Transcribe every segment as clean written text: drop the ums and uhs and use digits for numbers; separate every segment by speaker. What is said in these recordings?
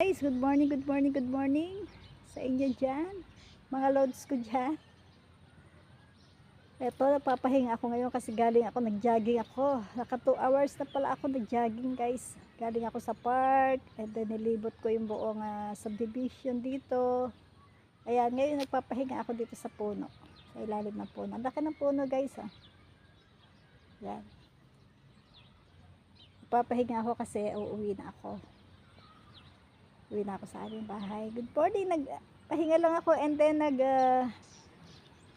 Speaker 1: Guys, good morning, good morning, good morning sa inyo dyan, mga loads ko dyan. Eto, napapahinga ako ngayon kasi galing ako, nag-jogging ako. Naka 2 hours na pala ako nag-jogging, guys. Galing ako sa park, and then nilibot ko yung buong subdivision dito. Ayan, ngayon nagpapahinga ako dito sa puno, sa ilalim ng puno. Ang laki ng puno, guys, ha. Yan. Nagpapahinga ako kasi uuwi na ako. Uwi na ako sa aming bahay. Good morning, nagpahinga lang ako and then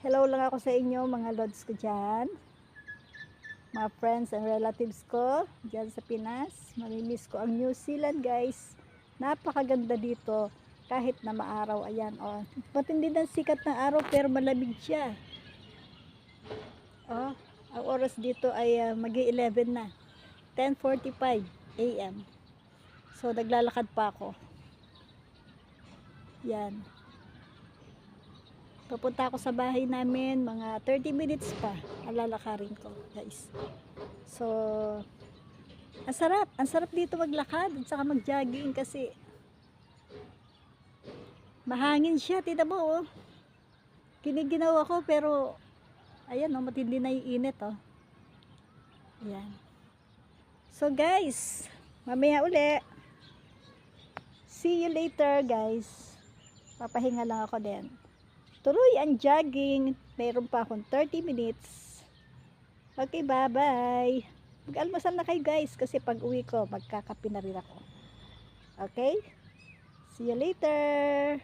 Speaker 1: hello lang ako sa inyo mga lods ko dyan. Mga friends and relatives ko dyan sa Pinas. Mamimiss ko ang New Zealand, guys. Napakaganda dito kahit na maaraw. Ayan, oh. Matindi ng sikat ng araw pero malamig siya. Oh, ang oras dito ay magi-11 na. 10:45 AM. So naglalakad pa ako. Yan. Papunta ako sa bahay namin, mga 30 minutes pa alalakarin ko, guys. So, ang sarap dito maglakad at saka mag-jogging kasi mahangin siya, tingnan mo, oh. Giniginaw ako pero ayan, oh, matindi na yung init, oh. Ayan. So, guys, mamaya uli. See you later, guys. Papahinga lang ako din. Tuloy ang jogging. Mayroon pa akong 30 minutes. Okay, bye-bye. Mag-almusal na kayo, guys, kasi pag uwi ko, magkakape na rin ako. Okay? See you later.